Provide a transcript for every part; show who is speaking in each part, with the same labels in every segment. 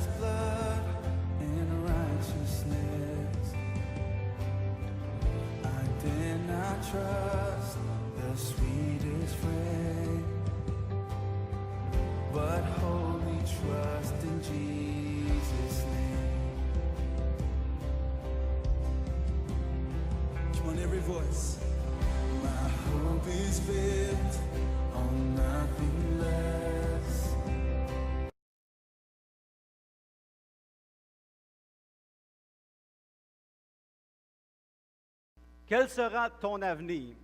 Speaker 1: just blood and righteousness. I dare not trust the sweetest friend, but wholly trust in Jesus' name. Come on, every voice. My hope is built on nothing less.
Speaker 2: Quel sera ton avenir?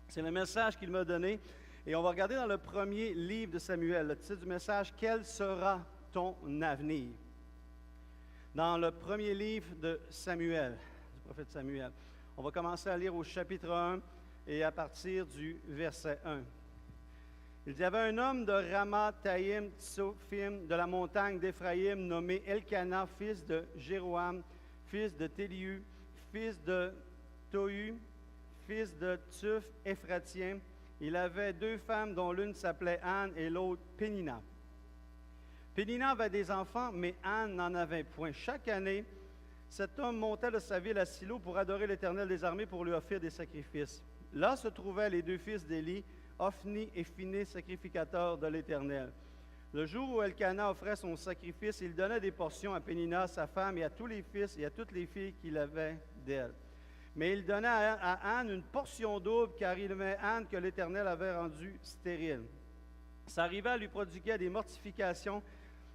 Speaker 2: C'est le message qu'il m'a donné. Et on va regarder dans le premier livre de Samuel, le titre du message, « Quel sera ton avenir? » Dans le premier livre de Samuel, du prophète Samuel. On va commencer à lire au chapitre 1 et à partir du verset 1. Il y avait un homme de Ramath-Taïm Tsophim de la montagne d'Éphraïm nommé Elkana, fils de Jéroham, fils de Téliu, fils de Tohu, fils de Tuph, Éphratien. Il avait deux femmes dont l'une s'appelait Anne et l'autre Pénina. Pénina avait des enfants, mais Anne n'en avait point. Chaque année, cet homme montait de sa ville à Silo pour adorer l'Éternel des armées pour lui offrir des sacrifices. Là se trouvaient les deux fils d'Éli, Ophni et Phinehas, sacrificateurs de l'Éternel. Le jour où Elkana offrait son sacrifice, il donnait des portions à Pénina, sa femme, et à tous les fils et à toutes les filles qu'il avait d'elle. Mais il donnait à Anne une portion double, car il aimait Anne que l'Éternel avait rendue stérile. Sa rivale lui prodiguait des mortifications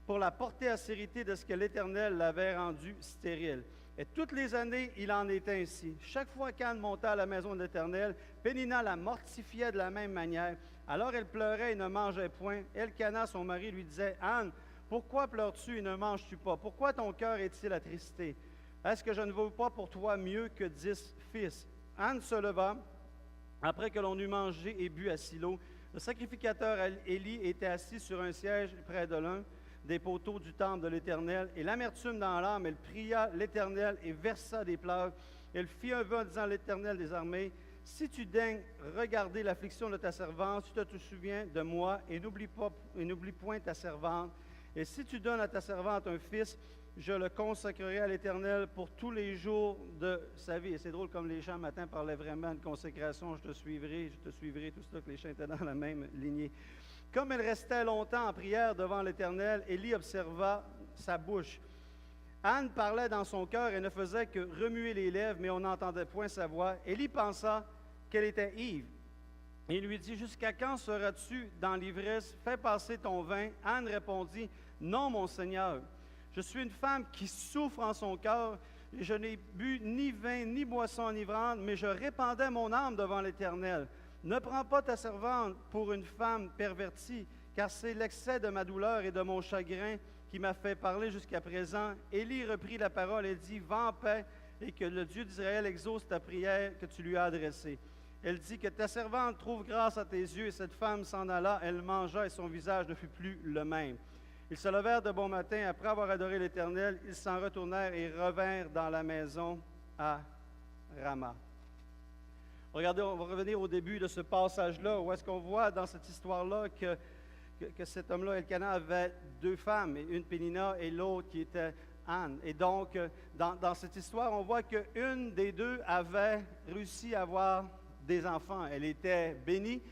Speaker 2: pour la porter à sérité de ce que l'Éternel l'avait rendue stérile. Et toutes les années, il en était ainsi. Chaque fois qu'Anne montait à la maison de l'Éternel, Pénina la mortifiait de la même manière. Alors elle pleurait et ne mangeait point. Elkana, son mari, lui disait, « Anne, pourquoi pleures-tu et ne manges-tu pas? Pourquoi ton cœur est-il attristé? Est-ce que je ne vaux pas pour toi mieux que 10 fils? » Anne se leva, après que l'on eut mangé et bu à Silo. Le sacrificateur Éli était assis sur un siège près de l'un des poteaux du temple de l'Éternel, et l'amertume dans l'âme, elle pria l'Éternel et versa des pleurs. Elle fit un vœu en disant à l'Éternel des armées, « Si tu daignes regarder l'affliction de ta servante, tu te souviens de moi, et n'oublie point ta servante. Et si tu donnes à ta servante un fils, je le consacrerai à l'Éternel pour tous les jours de sa vie. » Et c'est drôle comme les chants matin parlaient vraiment de consécration, je te suivrai, tout ça, que les chants étaient dans la même lignée. Comme elle restait longtemps en prière devant l'Éternel, Élie observa sa bouche. Anne parlait dans son cœur et ne faisait que remuer les lèvres, mais on n'entendait point sa voix. Élie pensa qu'elle était ivre. Il lui dit, « Jusqu'à quand seras-tu dans l'ivresse? Fais passer ton vin. » Anne répondit, « Non, mon Seigneur. Je suis une femme qui souffre en son cœur. Je n'ai bu ni vin ni boisson enivrante, mais je répandais mon âme devant l'Éternel. Ne prends pas ta servante pour une femme pervertie, car c'est l'excès de ma douleur et de mon chagrin qui m'a fait parler jusqu'à présent. » Élie reprit la parole et dit, « Va en paix, et que le Dieu d'Israël exauce ta prière que tu lui as adressée. » Elle dit, « Que ta servante trouve grâce à tes yeux. » Et cette femme s'en alla, elle mangea et son visage ne fut plus le même. Ils se levèrent de bon matin, après avoir adoré l'Éternel, ils s'en retournèrent et revinrent dans la maison à Rama. Regardez, on va revenir au début de ce passage-là, où est-ce qu'on voit dans cette histoire-là que cet homme-là, Elkana, avait deux femmes, une Pénina et l'autre qui était Anne. Et donc, dans cette histoire, on voit qu'une des deux avait réussi à avoir des enfants. Elle était bénie.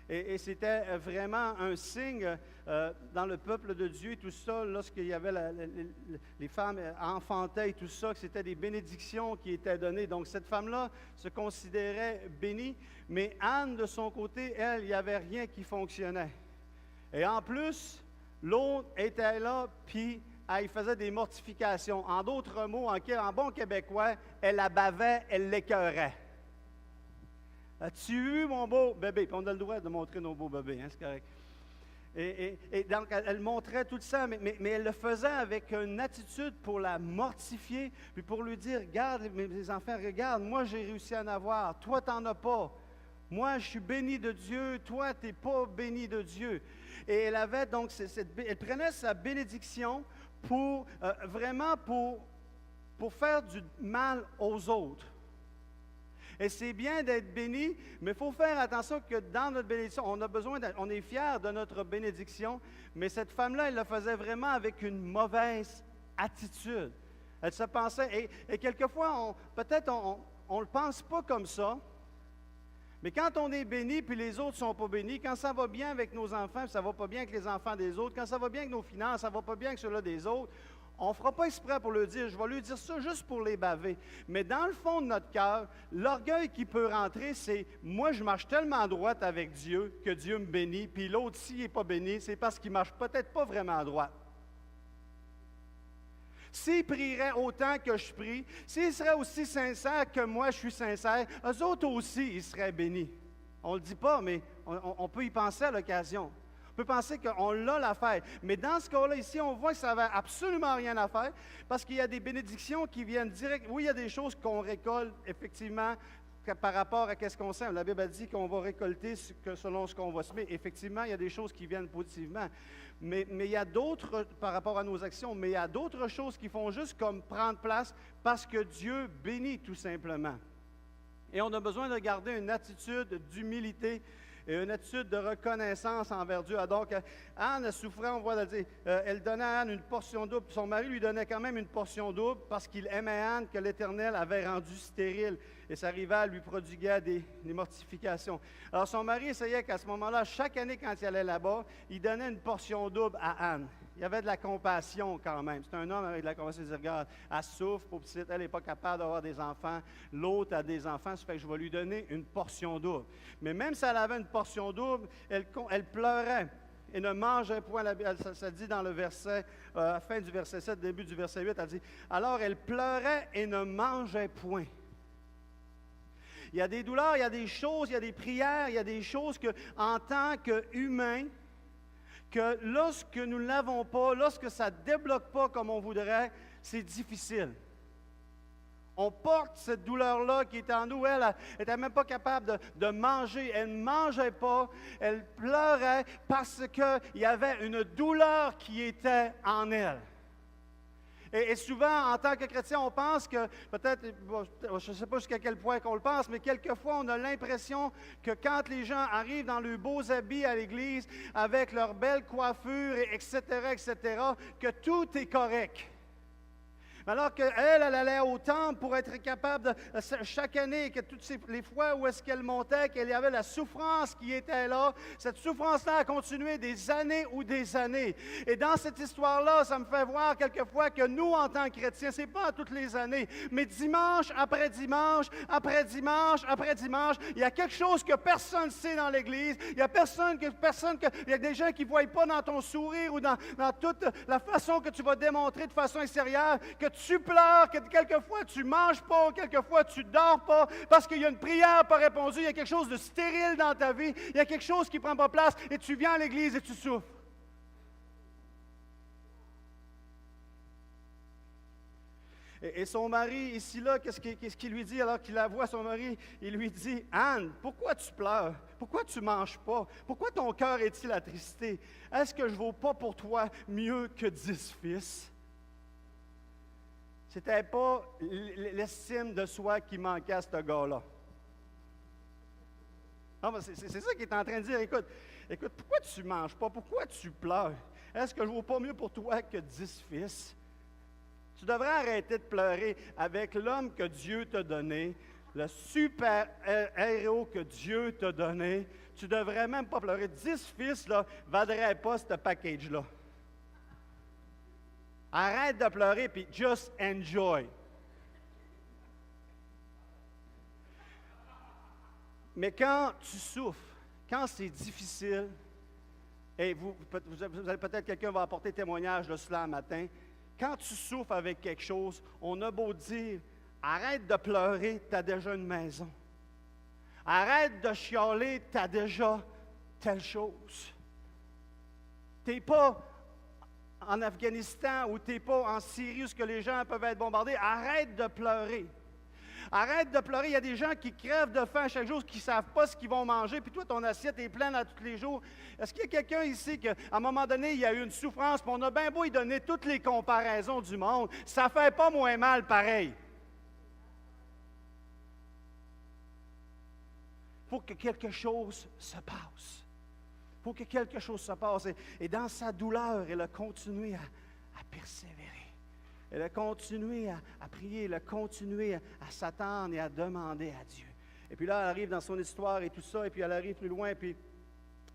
Speaker 2: Et c'était vraiment un signe dans le peuple de Dieu, tout ça, lorsqu'il y avait les femmes enfantaient et tout ça, que c'était des bénédictions qui étaient données. Donc, cette femme-là se considérait bénie, mais Anne, de son côté, elle, il n'y avait rien qui fonctionnait. Et en plus, l'autre était là, puis elle faisait des mortifications. En d'autres mots, en bon québécois, elle la bavait, elle l'écœurait. As-tu vu mon beau bébé? Puis on a le droit de montrer nos beaux bébés, hein, c'est correct. Et donc, elle montrait tout ça, mais elle le faisait avec une attitude pour la mortifier, puis pour lui dire, regarde, mes enfants, regarde, moi j'ai réussi à en avoir, toi t'en as pas. Moi je suis béni de Dieu, toi tu n'es pas béni de Dieu. Et elle avait donc, elle prenait sa bénédiction pour vraiment pour faire du mal aux autres. Et c'est bien d'être béni, mais il faut faire attention que dans notre bénédiction, on est fiers de notre bénédiction, mais cette femme-là, elle le faisait vraiment avec une mauvaise attitude. Elle se pensait, et quelquefois, peut-être on ne le pense pas comme ça, mais quand on est béni puis les autres ne sont pas bénis, quand ça va bien avec nos enfants, puis ça ne va pas bien avec les enfants des autres, quand ça va bien avec nos finances, ça ne va pas bien avec ceux-là des autres, on ne fera pas exprès pour le dire, je vais lui dire ça juste pour les baver. Mais dans le fond de notre cœur, l'orgueil qui peut rentrer, c'est « moi, je marche tellement à droite avec Dieu que Dieu me bénit, puis l'autre, s'il n'est pas béni, c'est parce qu'il ne marche peut-être pas vraiment à droite. » S'ils prieraient autant que je prie, s'ils seraient aussi sincères que moi, je suis sincère, eux autres aussi, ils seraient bénis. On ne le dit pas, mais on peut y penser à l'occasion. On peut penser qu'on l'a l'affaire. Mais dans ce cas-là, ici, on voit que ça n'avait absolument rien à faire parce qu'il y a des bénédictions qui viennent direct. Oui, il y a des choses qu'on récolte, effectivement, par rapport à ce qu'on sème. La Bible a dit qu'on va récolter selon ce qu'on va semer. Effectivement, il y a des choses qui viennent positivement. Mais il y a d'autres, par rapport à nos actions, mais il y a d'autres choses qui font juste comme prendre place parce que Dieu bénit tout simplement. Et on a besoin de garder une attitude d'humilité et une attitude de reconnaissance envers Dieu. Donc, Anne souffrait, on voit, elle donnait à Anne une portion double. Son mari lui donnait quand même une portion double parce qu'il aimait Anne que l'Éternel avait rendue stérile. Et sa rivale lui prodiguait des mortifications. Alors, son mari essayait qu'à ce moment-là, chaque année quand il allait là-bas, il donnait une portion double à Anne. Il y avait de la compassion quand même. C'est un homme avec de la compassion. Il disait, regarde, elle souffre, pauvre petite, elle n'est pas capable d'avoir des enfants. L'autre a des enfants, ça fait que je vais lui donner une portion double. Mais même si elle avait une portion double, elle pleurait et ne mangeait point. Ça dit dans le verset, fin du verset 7, début du verset 8, elle dit, alors elle pleurait et ne mangeait point. Il y a des douleurs, il y a des choses, il y a des prières, il y a des choses que, en tant qu'humains, que lorsque nous ne l'avons pas, lorsque ça ne débloque pas comme on voudrait, c'est difficile. On porte cette douleur-là qui est en nous. Elle n'était même pas capable de manger. Elle ne mangeait pas. Elle pleurait parce qu'il y avait une douleur qui était en elle. Et souvent, en tant que chrétien, on pense que, peut-être, je ne sais pas jusqu'à quel point qu'on le pense, mais quelquefois, on a l'impression que quand les gens arrivent dans leurs beaux habits à l'Église, avec leurs belles coiffures, etc., que tout est correct. Alors qu'elle allait au temple pour être capable, chaque année, que toutes les fois où est-ce qu'elle montait, qu'il y avait la souffrance qui était là, cette souffrance-là a continué des années ou des années. Et dans cette histoire-là, ça me fait voir quelquefois que nous, en tant que chrétiens, ce n'est pas toutes les années, mais dimanche après dimanche, après dimanche, après dimanche, il y a quelque chose que personne ne sait dans l'Église, il y a il y a des gens qui ne voient pas dans ton sourire ou dans toute la façon que tu vas démontrer de façon extérieure, que tu pleures, que quelquefois tu ne manges pas, quelquefois tu ne dors pas, parce qu'il y a une prière pas répondue, il y a quelque chose de stérile dans ta vie, il y a quelque chose qui ne prend pas place, et tu viens à l'Église et tu souffres. Et son mari, ici, là, qu'est-ce qu'il lui dit alors qu'il la voit, son mari? Il lui dit, « Anne, pourquoi tu pleures? Pourquoi tu ne manges pas? Pourquoi ton cœur est-il attristé? Est-ce que je ne vaux pas pour toi mieux que 10 fils? » Ce n'était pas l'estime de soi qui manquait à ce gars-là. C'est ça qu'il est en train de dire. Écoute, pourquoi tu ne manges pas? Pourquoi tu pleures? Est-ce que je ne vaux pas mieux pour toi que 10 fils? Tu devrais arrêter de pleurer avec l'homme que Dieu t'a donné, le super héros que Dieu t'a donné. Tu ne devrais même pas pleurer. 10 fils, là, ne vaudraient pas ce package-là. Arrête de pleurer, puis just enjoy. Mais quand tu souffres, quand c'est difficile, et vous allez peut-être quelqu'un va apporter témoignage de cela un matin, quand tu souffres avec quelque chose, on a beau dire, arrête de pleurer, tu as déjà une maison. Arrête de chialer, tu as déjà telle chose. Tu n'es pas en Afghanistan ou tu n'es pas en Syrie où les gens peuvent être bombardés. Arrête de pleurer. Arrête de pleurer. Il y a des gens qui crèvent de faim chaque jour, qui ne savent pas ce qu'ils vont manger, puis toi, ton assiette est pleine à tous les jours. Est-ce qu'il y a quelqu'un ici qu'à un moment donné, il y a eu une souffrance, puis on a bien beau y donner toutes les comparaisons du monde, ça ne fait pas moins mal pareil. Il faut que quelque chose se passe. Il faut que quelque chose se passe. Et dans sa douleur, elle a continué à persévérer. Elle a continué à prier, elle a continué à s'attendre et à demander à Dieu. Et puis là, elle arrive dans son histoire et tout ça, et puis elle arrive plus loin, puis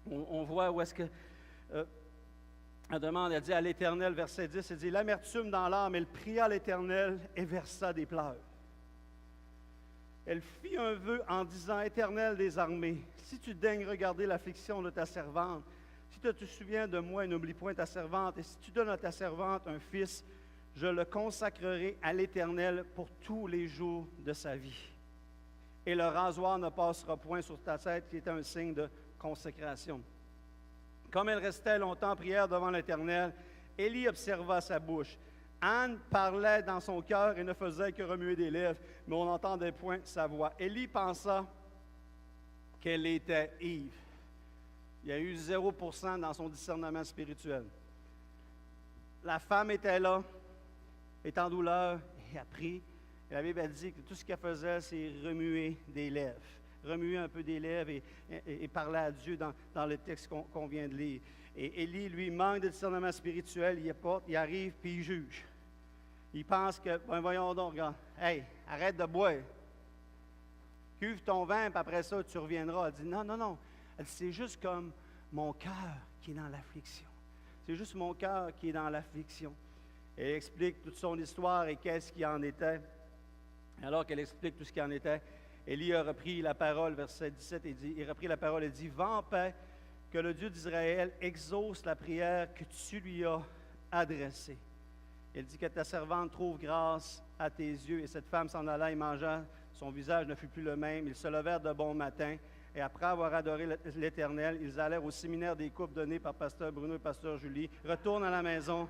Speaker 2: on voit où est-ce que... elle demande, elle dit à l'Éternel, verset 10, elle dit, « L'amertume dans l'âme, elle pria à l'Éternel et versa des pleurs. Elle fit un vœu en disant, « Éternel des armées, si tu daignes regarder l'affliction de ta servante, si tu te souviens de moi et n'oublie point ta servante, et si tu donnes à ta servante un fils, je le consacrerai à l'Éternel pour tous les jours de sa vie. Et le rasoir ne passera point sur ta tête, qui était un signe de consécration. » Comme elle restait longtemps en prière devant l'Éternel, Élie observa sa bouche. Anne parlait dans son cœur et ne faisait que remuer des lèvres, mais on n'entendait point sa voix. Élie pensa qu'elle était ivre. Il y a eu 0% dans son discernement spirituel. La femme était là, est en douleur, et a pris. Et la Bible a dit que tout ce qu'elle faisait, c'est remuer des lèvres. Remuer un peu des lèvres et parler à Dieu dans le texte qu'on vient de lire. Et Élie, lui, manque de discernement spirituel, il arrive puis il juge. Il pense que, ben voyons donc, regarde, hey, arrête de boire. Cuve ton vin, puis après ça, tu reviendras. Elle dit, non, non, non. Elle dit, c'est juste comme mon cœur qui est dans l'affliction. C'est juste mon cœur qui est dans l'affliction. Elle explique toute son histoire et qu'est-ce qui en était. Alors qu'elle explique tout ce qui en était, Élie a repris la parole, verset 17, il reprit la parole et dit, « Va en paix, que le Dieu d'Israël exauce la prière que tu lui as adressée. » Elle dit que ta servante trouve grâce à tes yeux. Et cette femme s'en alla et mangea. Son visage ne fut plus le même. Ils se levèrent de bon matin. Et après avoir adoré l'Éternel, ils allèrent au séminaire des couples donné par pasteur Bruno et pasteur Julie. Retournent à la maison.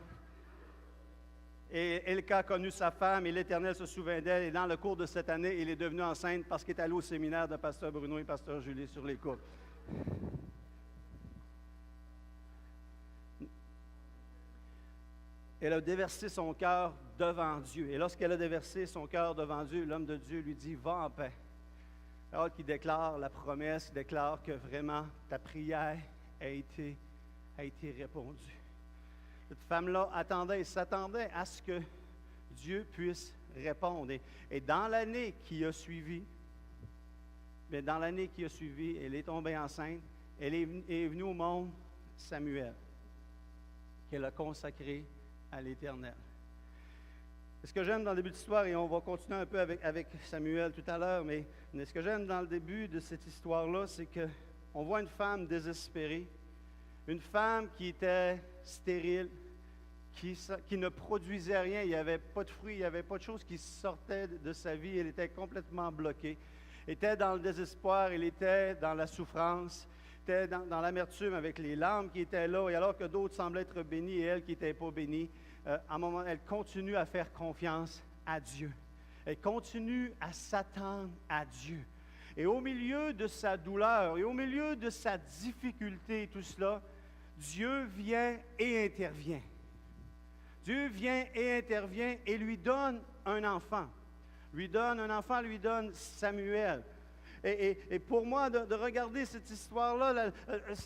Speaker 2: Et Elka connut sa femme et l'Éternel se souvint d'elle. Et dans le cours de cette année, il est devenu enceinte parce qu'il est allé au séminaire de pasteur Bruno et pasteur Julie sur les couples. Elle a déversé son cœur devant Dieu. Et lorsqu'elle a déversé son cœur devant Dieu, l'homme de Dieu lui dit, « Va en paix. » Alors qu'il déclare la promesse, il déclare que vraiment ta prière a été répondue. Cette femme-là attendait et s'attendait à ce que Dieu puisse répondre. Et dans l'année qui a suivi, elle est tombée enceinte. Elle est venue au monde Samuel, qu'elle a consacré à l'Éternel. Ce que j'aime dans le début de l'histoire, et on va continuer un peu avec Samuel tout à l'heure, mais ce que j'aime dans le début de cette histoire-là, c'est qu'on voit une femme désespérée, une femme qui était stérile, qui ne produisait rien, il n'y avait pas de fruits, il n'y avait pas de choses qui sortaient de sa vie, elle était complètement bloquée. Elle était dans le désespoir, elle était dans la souffrance, était dans l'amertume avec les larmes qui étaient là, et alors que d'autres semblaient être bénis et elle qui n'était pas bénie, à un moment, elle continue à faire confiance à Dieu. Elle continue à s'attendre à Dieu. Et au milieu de sa douleur, et au milieu de sa difficulté, tout cela, Dieu vient et intervient. Dieu vient et intervient et lui donne un enfant. Lui donne Samuel. Et pour moi, de regarder cette histoire-là,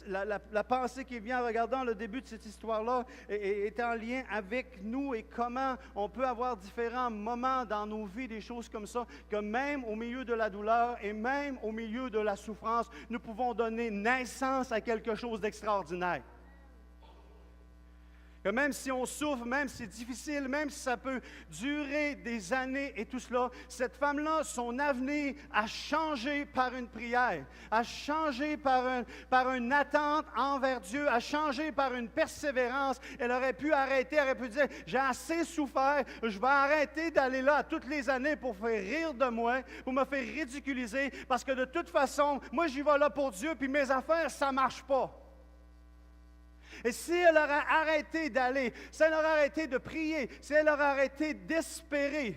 Speaker 2: la pensée qui vient en regardant le début de cette histoire-là est en lien avec nous et comment on peut avoir différents moments dans nos vies, des choses comme ça, que même au milieu de la douleur et même au milieu de la souffrance, nous pouvons donner naissance à quelque chose d'extraordinaire. Que même si on souffre, même si c'est difficile, même si ça peut durer des années et tout cela, cette femme-là, son avenir a changé par une prière, a changé par une attente envers Dieu, a changé par une persévérance. Elle aurait pu arrêter, elle aurait pu dire, j'ai assez souffert, je vais arrêter d'aller là toutes les années pour faire rire de moi, pour me faire ridiculiser, parce que de toute façon, moi j'y vais là pour Dieu, puis mes affaires, ça ne marche pas. Et si elle aurait arrêté d'aller, si elle aurait arrêté de prier, si elle aurait arrêté d'espérer,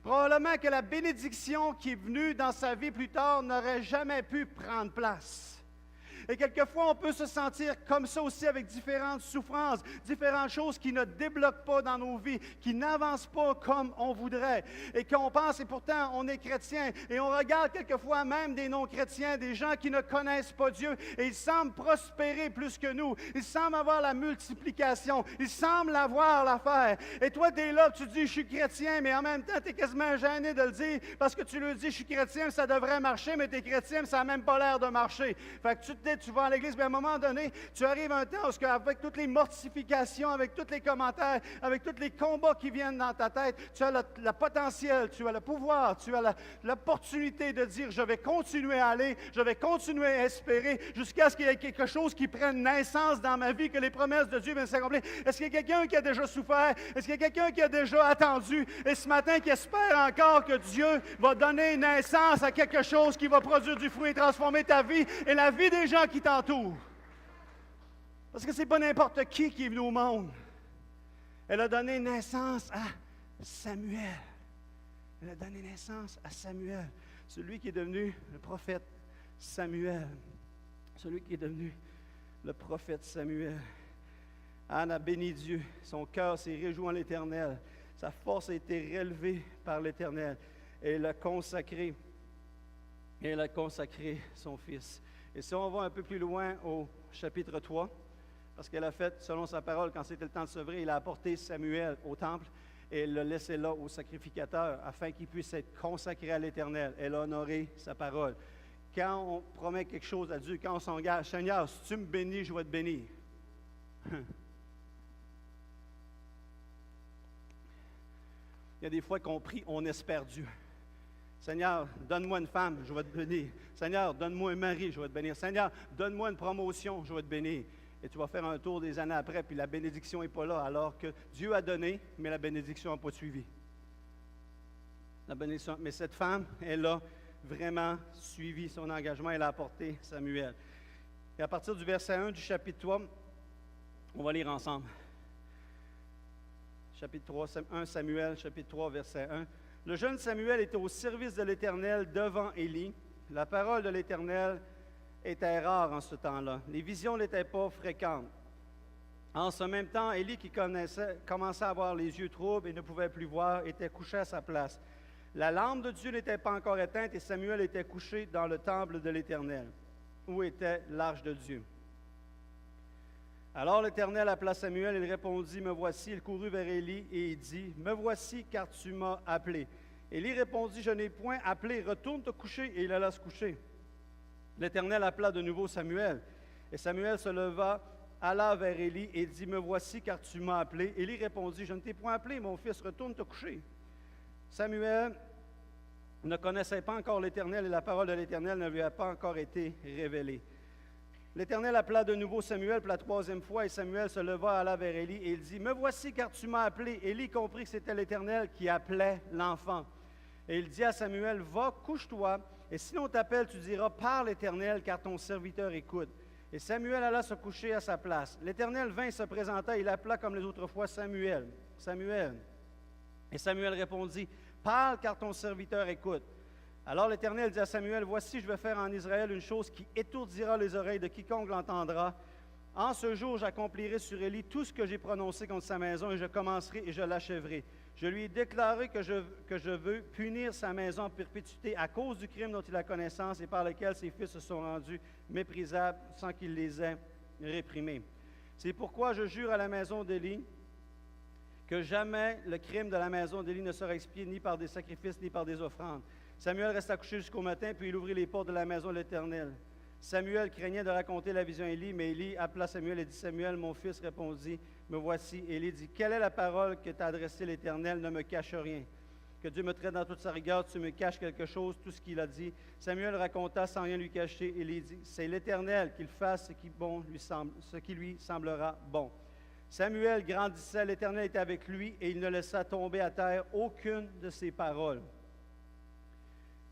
Speaker 2: probablement que la bénédiction qui est venue dans sa vie plus tard n'aurait jamais pu prendre place. Et quelquefois, on peut se sentir comme ça aussi avec différentes souffrances, différentes choses qui ne débloquent pas dans nos vies, qui n'avancent pas comme on voudrait. Et qu'on pense, et pourtant, on est chrétien, et on regarde quelquefois même des non-chrétiens, des gens qui ne connaissent pas Dieu, et ils semblent prospérer plus que nous. Ils semblent avoir la multiplication. Ils semblent avoir l'affaire. Et toi, tu es là, tu dis, je suis chrétien, mais en même temps, tu es quasiment gêné de le dire parce que tu lui dis, je suis chrétien, ça devrait marcher, mais tu es chrétien, mais ça n'a même pas l'air de marcher. Fait que tu vas à l'église, mais à un moment donné, tu arrives à un temps où, avec toutes les mortifications, avec tous les commentaires, avec tous les combats qui viennent dans ta tête, tu as le potentiel, tu as le pouvoir, tu as l'opportunité de dire, je vais continuer à aller, je vais continuer à espérer jusqu'à ce qu'il y ait quelque chose qui prenne naissance dans ma vie, que les promesses de Dieu viennent s'accomplir. Est-ce qu'il y a quelqu'un qui a déjà souffert? Est-ce qu'il y a quelqu'un qui a déjà attendu? Et ce matin, qui espère encore que Dieu va donner naissance à quelque chose qui va produire du fruit et transformer ta vie et la vie des gens qui t'entourent? Parce que ce n'est pas n'importe qui est venu au monde. Elle a donné naissance à Samuel. Elle a donné naissance à Samuel, celui qui est devenu le prophète Samuel. Celui qui est devenu le prophète Samuel. Anne a béni Dieu. Son cœur s'est réjoui en l'Éternel. Sa force a été relevée par l'Éternel. Et elle a consacré son fils. Et si on va un peu plus loin au chapitre 3, parce qu'elle a fait, selon sa parole, quand c'était le temps de sevrer, il a apporté Samuel au temple et elle l'a laissé là au sacrificateur afin qu'il puisse être consacré à l'Éternel. Elle a honoré sa parole. Quand on promet quelque chose à Dieu, quand on s'engage, Seigneur, si tu me bénis, je vais te bénir. Il y a des fois qu'on prie, on espère Dieu. Seigneur, donne-moi une femme, je vais te bénir. Seigneur, donne-moi un mari, je vais te bénir. Seigneur, donne-moi une promotion, je vais te bénir. Et tu vas faire un tour des années après, puis la bénédiction n'est pas là, alors que Dieu a donné, mais la bénédiction n'a pas suivi. La bénédiction, mais cette femme, elle a vraiment suivi son engagement, elle a apporté Samuel. Et à partir du verset 1 du chapitre 3, on va lire ensemble. Chapitre 3, 1 Samuel, chapitre 3, verset 1. Le jeune Samuel était au service de l'Éternel devant Élie. La parole de l'Éternel était rare en ce temps-là. Les visions n'étaient pas fréquentes. En ce même temps, Élie, qui commençait à avoir les yeux troubles et ne pouvait plus voir, était couché à sa place. La lampe de Dieu n'était pas encore éteinte et Samuel était couché dans le temple de l'Éternel, où était l'arche de Dieu. Alors l'Éternel appela Samuel, il répondit, « Me voici. » Il courut vers Élie et il dit, « Me voici, car tu m'as appelé. » Élie répondit, « Je n'ai point appelé, retourne te coucher. » Et il alla se coucher. L'Éternel appela de nouveau Samuel. Et Samuel se leva, alla vers Élie et dit, « Me voici, car tu m'as appelé. » Élie répondit, « Je ne t'ai point appelé, mon fils, retourne te coucher. » Samuel ne connaissait pas encore l'Éternel et la parole de l'Éternel ne lui a pas encore été révélée. L'Éternel appela de nouveau Samuel pour la troisième fois et Samuel se leva, alla vers Élie et il dit, « Me voici, car tu m'as appelé. » Élie comprit que c'était l'Éternel qui appelait l'enfant. Et il dit à Samuel, « Va, couche-toi, et si l'on t'appelle, tu diras, Parle, l'Éternel, car ton serviteur écoute. » Et Samuel alla se coucher à sa place. L'Éternel vint et se présenta, et il appela comme les autres fois Samuel. Samuel. Et Samuel répondit, « Parle, car ton serviteur écoute. » Alors l'Éternel dit à Samuel, « Voici, je vais faire en Israël une chose qui étourdira les oreilles de quiconque l'entendra. En ce jour, j'accomplirai sur Élie tout ce que j'ai prononcé contre sa maison, et je commencerai et je l'achèverai. Je lui ai déclaré que je veux punir sa maison en perpétuité à cause du crime dont il a connaissance et par lequel ses fils se sont rendus méprisables sans qu'il les ait réprimés. C'est pourquoi je jure à la maison d'Élie que jamais le crime de la maison d'Élie ne sera expié ni par des sacrifices ni par des offrandes. » Samuel resta couché jusqu'au matin, puis il ouvrit les portes de la maison de l'Éternel. Samuel craignait de raconter la vision à Élie, mais Élie appela Samuel et dit, « Samuel, mon fils, répondit, me voici. » Élie dit, « Quelle est la parole que t'a adressée l'Éternel? Ne me cache rien. Que Dieu me traite dans toute sa rigueur, tu me caches quelque chose, tout ce qu'il a dit. » Samuel raconta sans rien lui cacher. Élie dit, « C'est l'Éternel qu'il fasse ce qui lui semblera bon. » Samuel grandissait, l'Éternel était avec lui, et il ne laissa tomber à terre aucune de ses paroles.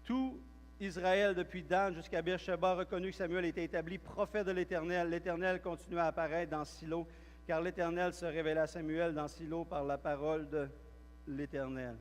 Speaker 2: Tout Israël, depuis Dan jusqu'à Beersheba, reconnut que Samuel était établi prophète de l'Éternel. L'Éternel continua à apparaître dans Silo, car l'Éternel se révéla à Samuel dans Silo par la parole de l'Éternel.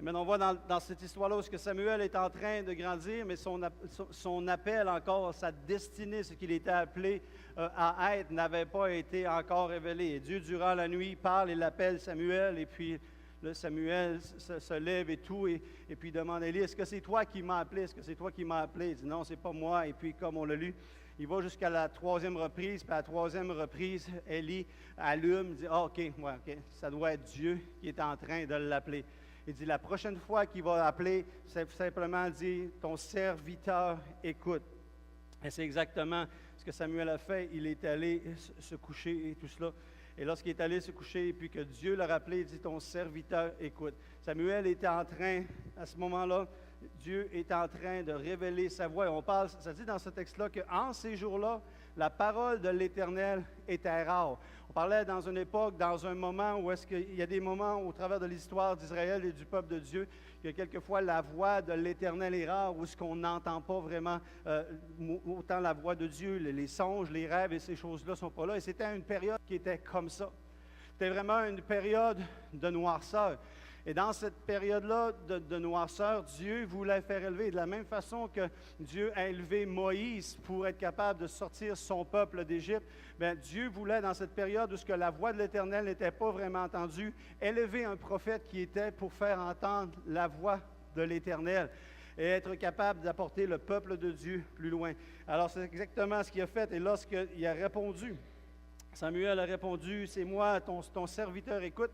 Speaker 2: Mais on voit dans cette histoire-là où Samuel est en train de grandir, mais son appel encore, sa destinée, ce qu'il était appelé à être, n'avait pas été encore révélé. Et Dieu, durant la nuit, parle et l'appelle Samuel, et puis là, Samuel se lève et tout, et puis il demande à Élie, est-ce que c'est toi qui m'as appelé? Est-ce que c'est toi qui m'as appelé? Il dit, non, c'est pas moi. Et puis, comme on l'a lu, il va jusqu'à la troisième reprise, puis à la troisième reprise, Élie allume, dit, ah, OK, ça doit être Dieu qui est en train de l'appeler. Il dit, la prochaine fois qu'il va appeler, c'est simplement dit, ton serviteur écoute. Et c'est exactement ce que Samuel a fait. Il est allé se coucher et tout cela. Et lorsqu'il est allé se coucher, et puis que Dieu l'a rappelé, il dit, ton serviteur écoute. Samuel était en train, à ce moment-là, Dieu est en train de révéler sa voix. Et on parle, ça dit dans ce texte-là qu'en ces jours-là, la parole de l'Éternel était rare. On parlait dans une époque, dans un moment où est-ce qu'il y a des moments au travers de l'histoire d'Israël et du peuple de Dieu, que quelquefois la voix de l'Éternel est rare, où est-ce qu'on n'entend pas vraiment autant la voix de Dieu, les songes, les rêves et ces choses-là ne sont pas là. Et c'était une période qui était comme ça. C'était vraiment une période de noirceur. Et dans cette période-là de noirceur, Dieu voulait faire élever de la même façon que Dieu a élevé Moïse pour être capable de sortir son peuple d'Égypte. Bien, Dieu voulait, dans cette période où ce que la voix de l'Éternel n'était pas vraiment entendue, élever un prophète qui était pour faire entendre la voix de l'Éternel et être capable d'apporter le peuple de Dieu plus loin. Alors, c'est exactement ce qu'il a fait. Et lorsqu'il a répondu, Samuel a répondu, c'est moi, ton serviteur, écoute.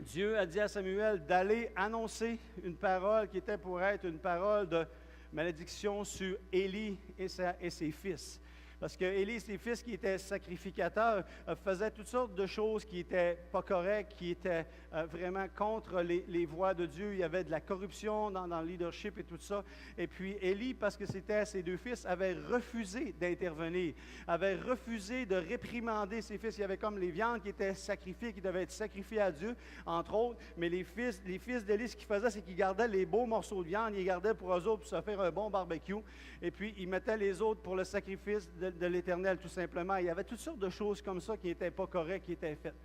Speaker 2: Dieu a dit à Samuel d'aller annoncer une parole qui était pour être une parole de malédiction sur Élie et ses fils. Parce que Élie et ses fils, qui étaient sacrificateurs, faisaient toutes sortes de choses qui n'étaient pas correctes, qui étaient vraiment contre les voies de Dieu. Il y avait de la corruption dans le leadership et tout ça. Et puis Élie, parce que c'était ses deux fils, avait refusé d'intervenir, avait refusé de réprimander ses fils. Il y avait comme les viandes qui étaient sacrifiées, qui devaient être sacrifiées à Dieu, entre autres. Mais les fils d'Élie, ce qu'ils faisaient, c'est qu'ils gardaient les beaux morceaux de viande, ils les gardaient pour eux autres, pour se faire un bon barbecue. Et puis, ils mettaient les autres pour le sacrifice de l'Éternel, tout simplement. Il y avait toutes sortes de choses comme ça qui n'étaient pas correctes, qui étaient faites.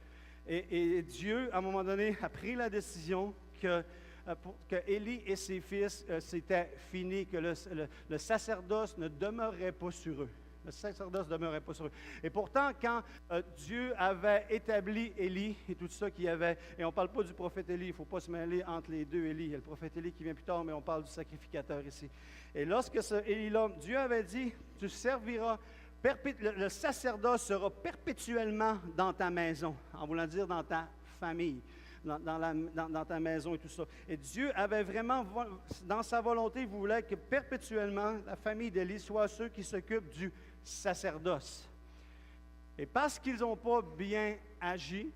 Speaker 2: Et Dieu, à un moment donné, a pris la décision que Élie et ses fils, c'était fini, que le sacerdoce ne demeurait pas sur eux. Le sacerdoce ne demeurait pas sur eux. Et pourtant, quand Dieu avait établi Élie et tout ça qu'il y avait, et on ne parle pas du prophète Élie, il ne faut pas se mêler entre les deux Élie. Il y a le prophète Élie qui vient plus tard, mais on parle du sacrificateur ici. Et lorsque ce Élie-là, Dieu avait dit, tu serviras, le sacerdoce sera perpétuellement dans ta maison, en voulant dire dans ta famille. Dans ta maison et tout ça. Et Dieu avait vraiment, dans sa volonté, il voulait que perpétuellement, la famille d'Élie soit ceux qui s'occupent du sacerdoce. Et parce qu'ils n'ont pas bien agi,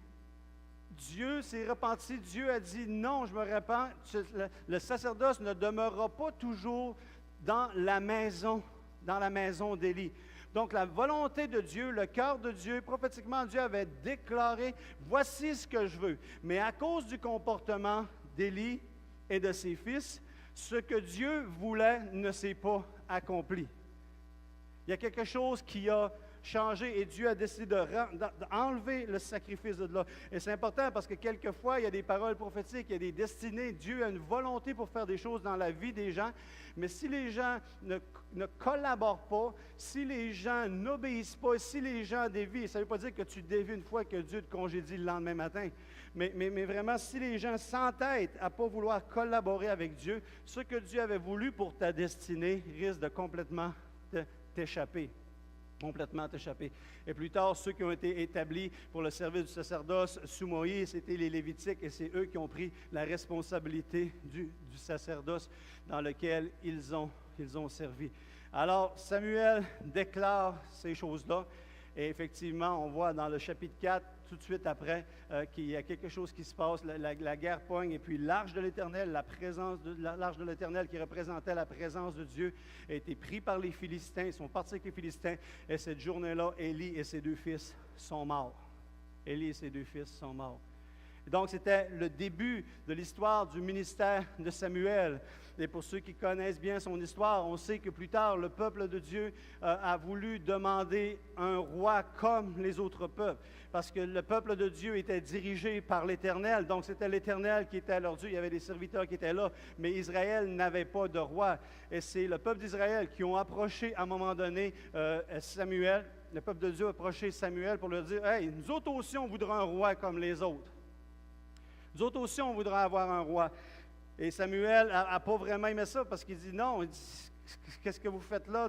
Speaker 2: Dieu s'est repenti. Dieu a dit, non, je me repens, le sacerdoce ne demeurera pas toujours dans la maison d'Élie. Donc, la volonté de Dieu, le cœur de Dieu, prophétiquement, Dieu avait déclaré, voici ce que je veux. Mais à cause du comportement d'Élie et de ses fils, ce que Dieu voulait ne s'est pas accompli. Il y a quelque chose qui a changé et Dieu a décidé d'enlever le sacrifice de là. Et c'est important parce que quelquefois, il y a des paroles prophétiques, il y a des destinées. Dieu a une volonté pour faire des choses dans la vie des gens. Mais si les gens ne collaborent pas, si les gens n'obéissent pas, si les gens dévient, ça ne veut pas dire que tu dévies une fois que Dieu te congédie le lendemain matin. Mais vraiment, si les gens s'entêtent à ne pas vouloir collaborer avec Dieu, ce que Dieu avait voulu pour ta destinée risque de complètement t'échapper. Complètement échappé. Et plus tard, ceux qui ont été établis pour le service du sacerdoce sous Moïse, c'était les Lévitiques, et c'est eux qui ont pris la responsabilité du sacerdoce dans lequel ils ont servi. Alors, Samuel déclare ces choses-là, et effectivement, on voit dans le chapitre 4, tout de suite après, qu'il y a quelque chose qui se passe, la guerre pogne, et puis l'arche de l'Éternel, l'arche de l'Éternel qui représentait la présence de Dieu, a été pris par les Philistins, ils sont partis avec les Philistins, et cette journée-là, Élie et ses deux fils sont morts. Élie et ses deux fils sont morts. Donc, c'était le début de l'histoire du ministère de Samuel. Et pour ceux qui connaissent bien son histoire, on sait que plus tard, le peuple de Dieu a voulu demander un roi comme les autres peuples, parce que le peuple de Dieu était dirigé par l'Éternel. Donc, c'était l'Éternel qui était leur Dieu. Il y avait des serviteurs qui étaient là, mais Israël n'avait pas de roi. Et c'est le peuple d'Israël qui ont approché à un moment donné Samuel. Le peuple de Dieu a approché Samuel pour leur dire « Hey, nous autres aussi, on voudra un roi comme les autres. Nous autres aussi, on voudra avoir un roi. » Et Samuel n'a pas vraiment aimé ça parce qu'il dit non, il dit, qu'est-ce que vous faites là?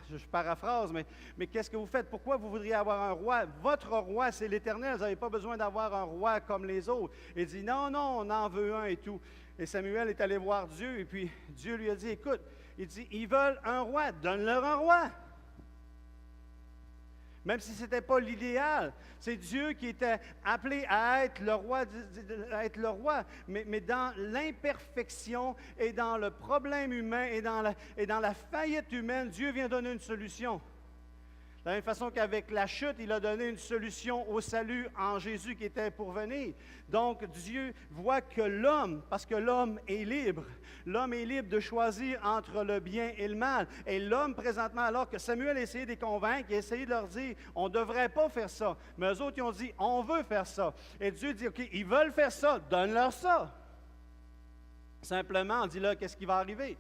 Speaker 2: Je paraphrase, mais qu'est-ce que vous faites? Pourquoi vous voudriez avoir un roi? Votre roi, c'est l'Éternel, vous n'avez pas besoin d'avoir un roi comme les autres. Il dit non, non, on en veut un et tout. Et Samuel est allé voir Dieu et puis Dieu lui a dit, écoute, il dit, ils veulent un roi, donne-leur un roi. Même si ce n'était pas l'idéal, c'est Dieu qui était appelé à être le roi, mais dans l'imperfection et dans le problème humain et dans la faillite humaine, Dieu vient donner une solution. De la même façon qu'avec la chute, il a donné une solution au salut en Jésus qui était pour venir. Donc Dieu voit que l'homme, parce que l'homme est libre de choisir entre le bien et le mal. Et l'homme présentement, alors que Samuel a essayé de les convaincre, il a essayé de leur dire, on ne devrait pas faire ça. Mais eux autres, ils ont dit, on veut faire ça. Et Dieu dit, OK, ils veulent faire ça, donne-leur ça. Simplement, on dit là, qu'est-ce qui va arriver?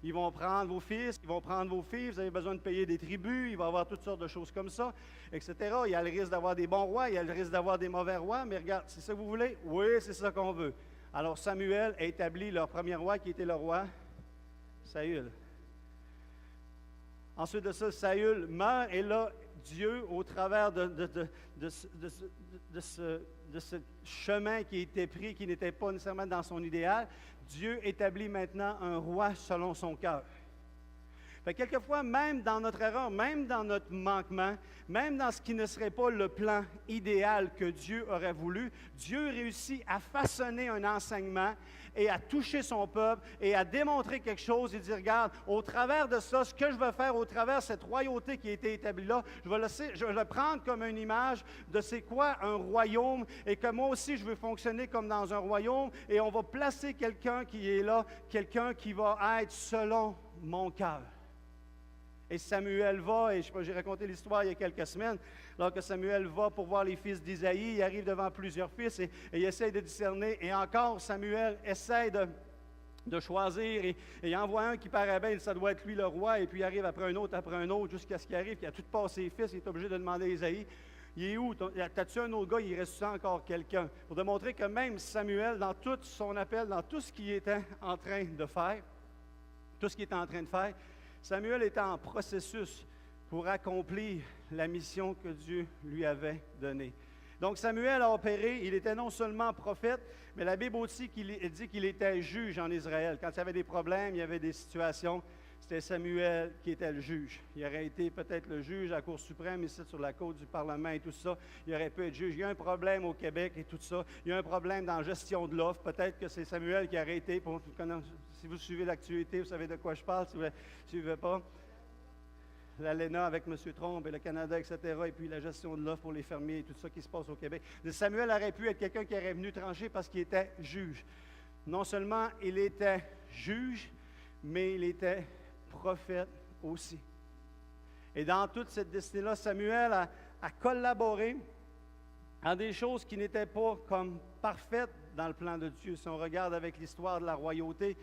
Speaker 2: Ils vont prendre vos fils, ils vont prendre vos filles, vous avez besoin de payer des tribus, il va y avoir toutes sortes de choses comme ça, etc. Il y a le risque d'avoir des bons rois, il y a le risque d'avoir des mauvais rois, mais regarde, c'est ça que vous voulez? Oui, c'est ça qu'on veut. Alors Samuel a établi leur premier roi, qui était le roi Saül. Ensuite de ça, Saül meurt, et là, Dieu, au travers de ce chemin qui a été pris, qui n'était pas nécessairement dans son idéal, Dieu établit maintenant un roi selon son cœur. Fait que quelquefois, même dans notre erreur, même dans notre manquement, même dans ce qui ne serait pas le plan idéal que Dieu aurait voulu, Dieu réussit à façonner un enseignement et à toucher son peuple et à démontrer quelque chose et dire, regarde, au travers de ça, ce que je vais faire au travers de cette royauté qui a été établie là, je vais le prendre comme une image de c'est quoi un royaume et que moi aussi je veux fonctionner comme dans un royaume et on va placer quelqu'un qui est là, quelqu'un qui va être selon mon cœur. Et Samuel va, et j'ai raconté l'histoire il y a quelques semaines, alors que Samuel va pour voir les fils d'Isaïe, il arrive devant plusieurs fils et il essaie de discerner. Et encore, Samuel essaie de choisir et il envoie un qui paraît bien, ça doit être lui le roi, et puis il arrive après un autre, jusqu'à ce qu'il arrive, qu'il a tout passé ses fils, il est obligé de demander à Isaïe, il est où? T'as-tu un autre gars? Il reste encore quelqu'un. Pour démontrer que même Samuel, dans tout son appel, dans tout ce qu'il était en train de faire, Samuel était en processus pour accomplir la mission que Dieu lui avait donnée. Donc Samuel a opéré, il était non seulement prophète, mais la Bible aussi dit qu'il était juge en Israël. Quand il y avait des problèmes, il y avait des situations, c'était Samuel qui était le juge. Il aurait été peut-être le juge à la Cour suprême, ici sur la côte du Parlement et tout ça. Il aurait pu être juge. Il y a un problème au Québec et tout ça. Il y a un problème dans la gestion de l'offre. Peut-être que c'est Samuel qui aurait été, si vous suivez l'actualité, vous savez de quoi je parle. Si vous ne suivez pas, l'ALENA avec M. Trompe et le Canada, etc., et puis la gestion de l'offre pour les fermiers et tout ça qui se passe au Québec. Samuel aurait pu être quelqu'un qui aurait venu trancher parce qu'il était juge. Non seulement il était juge, mais il était prophète aussi. Et dans toute cette destinée-là, Samuel a collaboré à des choses qui n'étaient pas comme parfaites dans le plan de Dieu. Si on regarde avec l'histoire de la royauté,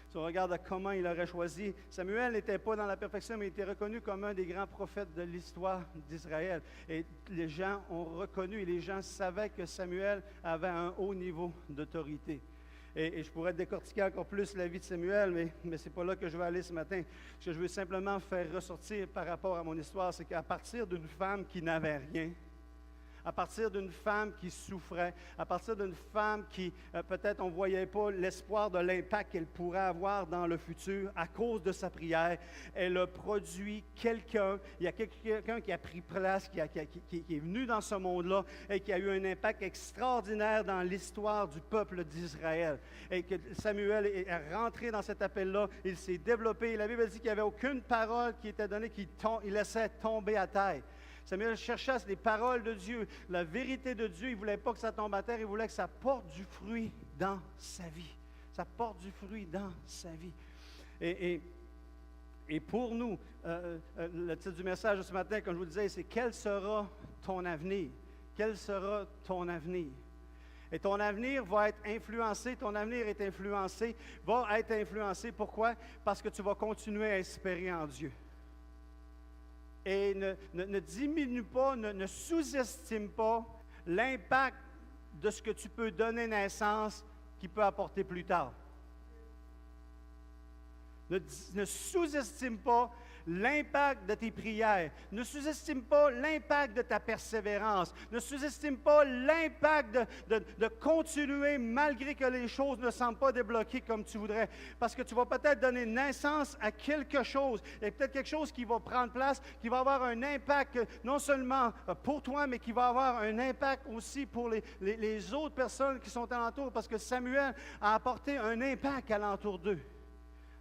Speaker 2: si on regarde comment il aurait choisi, Samuel n'était pas dans la perfection, mais il était reconnu comme un des grands prophètes de l'histoire d'Israël. Et les gens ont reconnu et les gens savaient que Samuel avait un haut niveau d'autorité. Et je pourrais décortiquer encore plus la vie de Samuel, mais ce n'est pas là que je vais aller ce matin. Ce que je veux simplement faire ressortir par rapport à mon histoire, c'est qu'à partir d'une femme qui n'avait rien, à partir d'une femme qui souffrait, à partir d'une femme qui, peut-être on ne voyait pas l'espoir de l'impact qu'elle pourrait avoir dans le futur à cause de sa prière, elle a produit quelqu'un, il y a quelqu'un qui a pris place, qui est venu dans ce monde-là et qui a eu un impact extraordinaire dans l'histoire du peuple d'Israël. Et que Samuel est rentré dans cet appel-là, il s'est développé. La Bible dit qu'il n'y avait aucune parole qui était donnée, il laissait tomber à terre. Samuel cherchait les paroles de Dieu, la vérité de Dieu. Il ne voulait pas que ça tombe à terre, il voulait que ça porte du fruit dans sa vie. Ça porte du fruit dans sa vie. Et pour nous, le titre du message de ce matin, comme je vous le disais, c'est « Quel sera ton avenir? » Quel sera ton avenir? Et ton avenir va être influencé, va être influencé. Pourquoi? Parce que tu vas continuer à espérer en Dieu. Et ne diminue pas, ne sous-estime pas l'impact de ce que tu peux donner naissance qui peut apporter plus tard. Ne sous-estime pas l'impact de tes prières. Ne sous-estime pas l'impact de ta persévérance. Ne sous-estime pas l'impact de continuer malgré que les choses ne semblent pas débloquées comme tu voudrais. Parce que tu vas peut-être donner naissance à quelque chose. Et peut-être quelque chose qui va prendre place, qui va avoir un impact non seulement pour toi, mais qui va avoir un impact aussi pour les autres personnes qui sont alentour. Parce que Samuel a apporté un impact alentour d'eux.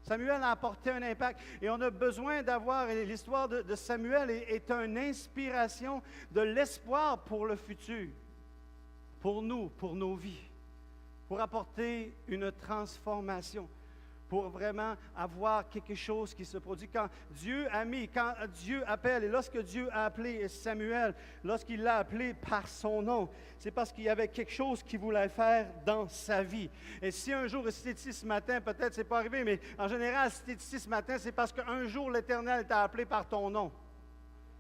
Speaker 2: Samuel a apporté un impact et on a besoin d'avoir, l'histoire de Samuel est une inspiration de l'espoir pour le futur, pour nous, pour nos vies, pour apporter une transformation, pour vraiment avoir quelque chose qui se produit. Quand Dieu appelle, et lorsque Dieu a appelé Samuel, lorsqu'il l'a appelé par son nom, c'est parce qu'il y avait quelque chose qu'il voulait faire dans sa vie. Et si un jour, si tu es ici ce matin, peut-être c'est pas arrivé, mais en général, si tu es ici ce matin, c'est parce qu'un jour, l'Éternel t'a appelé par ton nom.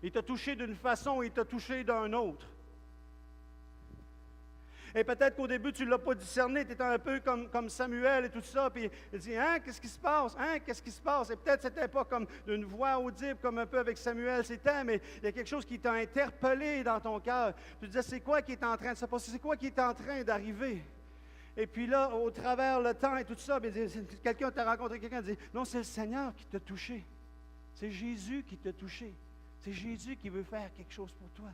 Speaker 2: Il t'a touché d'une façon, il t'a touché d'une autre. Et peut-être qu'au début, tu ne l'as pas discerné, tu étais un peu comme Samuel et tout ça, puis il dit, « Hein, qu'est-ce qui se passe? Hein, qu'est-ce qui se passe? » Et peut-être que ce n'était pas comme une voix audible, comme un peu avec Samuel, c'était, mais il y a quelque chose qui t'a interpellé dans ton cœur. Tu te disais, c'est quoi qui est en train de se passer? C'est quoi qui est en train d'arriver? Et puis là, au travers le temps et tout ça, quelqu'un t'a rencontré, quelqu'un dit, « Non, c'est le Seigneur qui t'a touché. C'est Jésus qui t'a touché. C'est Jésus qui veut faire quelque chose pour toi. »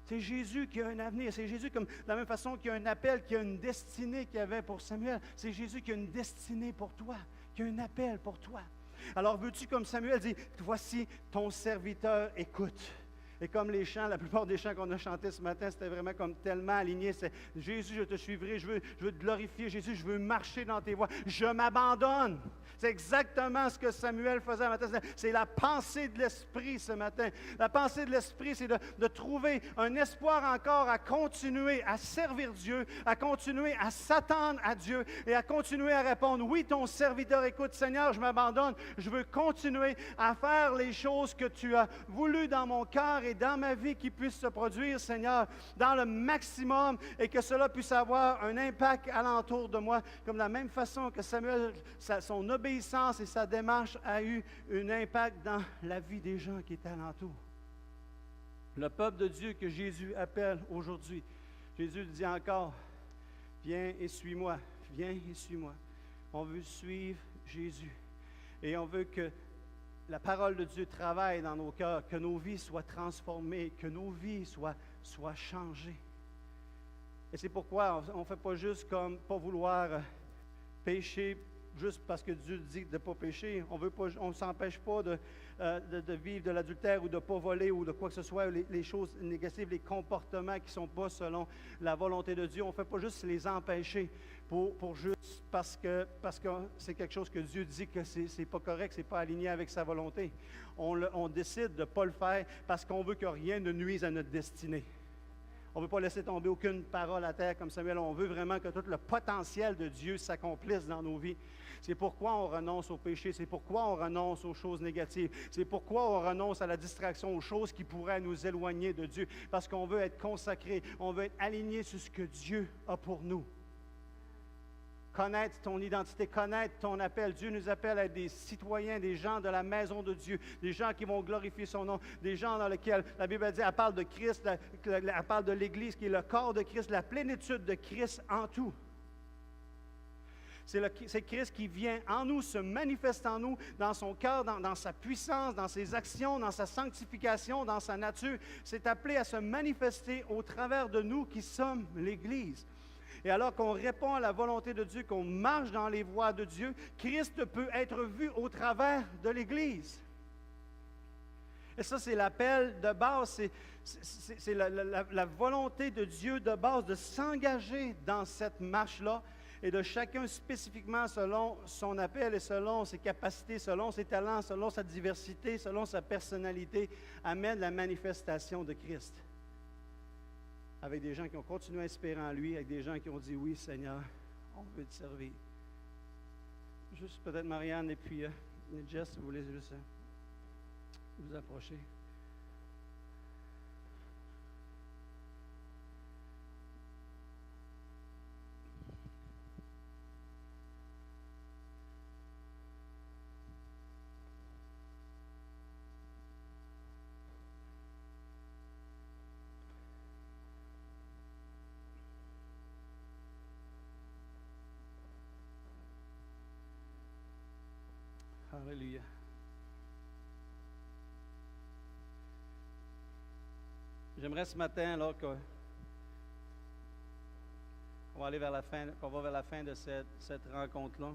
Speaker 2: C'est Jésus qui a un avenir. C'est Jésus, comme de la même façon qu'il y a un appel, qu'il y a une destinée qu'il y avait pour Samuel. C'est Jésus qui a une destinée pour toi, qui a un appel pour toi. Alors veux-tu, comme Samuel dit, voici ton serviteur, écoute. Et comme les chants, la plupart des chants qu'on a chantés ce matin, c'était vraiment comme tellement aligné. C'est Jésus, je te suivrai, je veux te glorifier. Jésus, je veux marcher dans tes voies. Je m'abandonne. C'est exactement ce que Samuel faisait ce matin. C'est la pensée de l'Esprit ce matin. La pensée de l'Esprit, c'est de trouver un espoir encore à continuer à servir Dieu, à continuer à s'attendre à Dieu et à continuer à répondre, oui, ton serviteur écoute, Seigneur, je m'abandonne. Je veux continuer à faire les choses que tu as voulu dans mon cœur et dans ma vie qui puissent se produire, Seigneur, dans le maximum et que cela puisse avoir un impact alentour de moi, comme de la même façon que Samuel, son obéissance et sa démarche a eu un impact dans la vie des gens qui étaient alentour. Le peuple de Dieu que Jésus appelle aujourd'hui, Jésus dit encore, viens et suis-moi, viens et suis-moi. On veut suivre Jésus et on veut que la parole de Dieu travaille dans nos cœurs, que nos vies soient transformées, que nos vies soient changées. Et c'est pourquoi on ne fait pas juste comme pas vouloir pécher juste parce que Dieu dit de ne pas pécher. On ne s'empêche pas de vivre de l'adultère ou de ne pas voler ou de quoi que ce soit, les choses négatives, les comportements qui ne sont pas selon la volonté de Dieu. On ne fait pas juste les empêcher pour juste parce que c'est quelque chose que Dieu dit que ce n'est pas correct, ce n'est pas aligné avec sa volonté. On décide de ne pas le faire parce qu'on veut que rien ne nuise à notre destinée. On ne veut pas laisser tomber aucune parole à terre comme Samuel. On veut vraiment que tout le potentiel de Dieu s'accomplisse dans nos vies. C'est pourquoi on renonce au péché. C'est pourquoi on renonce aux choses négatives. C'est pourquoi on renonce à la distraction, aux choses qui pourraient nous éloigner de Dieu. Parce qu'on veut être consacré. On veut être aligné sur ce que Dieu a pour nous. Connaître ton identité, connaître ton appel. Dieu nous appelle à être des citoyens, des gens de la maison de Dieu, des gens qui vont glorifier son nom, des gens dans lesquels la Bible dit, elle parle de Christ, elle parle de l'Église qui est le corps de Christ, la plénitude de Christ en tout. C'est Christ qui vient en nous, se manifeste en nous, dans son cœur, dans sa puissance, dans ses actions, dans sa sanctification, dans sa nature. C'est appelé à se manifester au travers de nous qui sommes l'Église. Et alors qu'on répond à la volonté de Dieu, qu'on marche dans les voies de Dieu, Christ peut être vu au travers de l'Église. Et ça, c'est l'appel de base, c'est la volonté de Dieu de base de s'engager dans cette marche-là et de chacun spécifiquement selon son appel et selon ses capacités, selon ses talents, selon sa diversité, selon sa personnalité, amène la manifestation de Christ. Avec des gens qui ont continué à espérer en lui, avec des gens qui ont dit « Oui, Seigneur, on veut te servir. » Juste peut-être Marianne et puis Jess, si vous voulez juste vous approcher. Alléluia. J'aimerais ce matin, alors qu'on va aller vers la fin, qu'on va vers la fin de cette rencontre-là,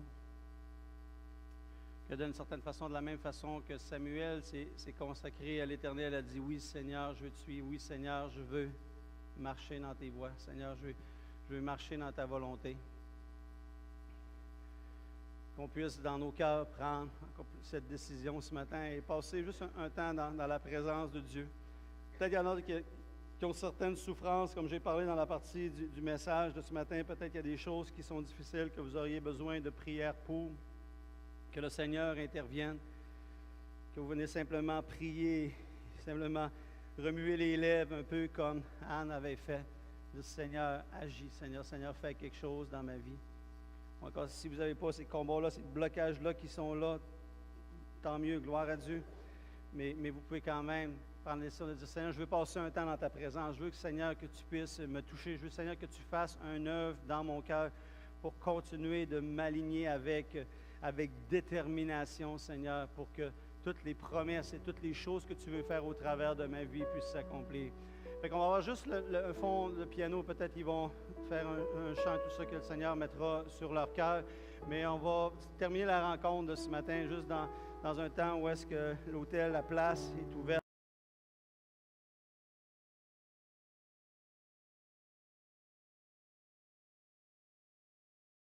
Speaker 2: que d'une certaine façon, de la même façon que Samuel s'est consacré à l'Éternel, a dit « Oui, Seigneur, je veux te suivre. Oui, Seigneur, je veux marcher dans tes voies. Seigneur, je veux marcher dans ta volonté. » Qu'on puisse, dans nos cœurs, prendre cette décision ce matin et passer juste un temps dans la présence de Dieu. Peut-être qu'il y en a qui ont certaines souffrances, comme j'ai parlé dans la partie du message de ce matin. Peut-être qu'il y a des choses qui sont difficiles, que vous auriez besoin de prière pour, que le Seigneur intervienne, que vous venez simplement prier, simplement remuer les lèvres un peu comme Anne avait fait. Le Seigneur agit, Seigneur, fais quelque chose dans ma vie. Encore, si vous n'avez pas ces combats-là, ces blocages-là qui sont là, tant mieux, gloire à Dieu. Mais vous pouvez quand même prendre la décision de dire, Seigneur, je veux passer un temps dans ta présence. Je veux, Seigneur, que tu puisses me toucher. Je veux, Seigneur, que tu fasses un œuvre dans mon cœur pour continuer de m'aligner avec détermination, Seigneur, pour que toutes les promesses et toutes les choses que tu veux faire au travers de ma vie puissent s'accomplir. Fait qu'on va avoir juste le fond, le piano, peut-être ils vont faire un chant, tout ça que le Seigneur mettra sur leur cœur. Mais on va terminer la rencontre de ce matin juste dans un temps où est-ce que l'hôtel, la place est ouverte.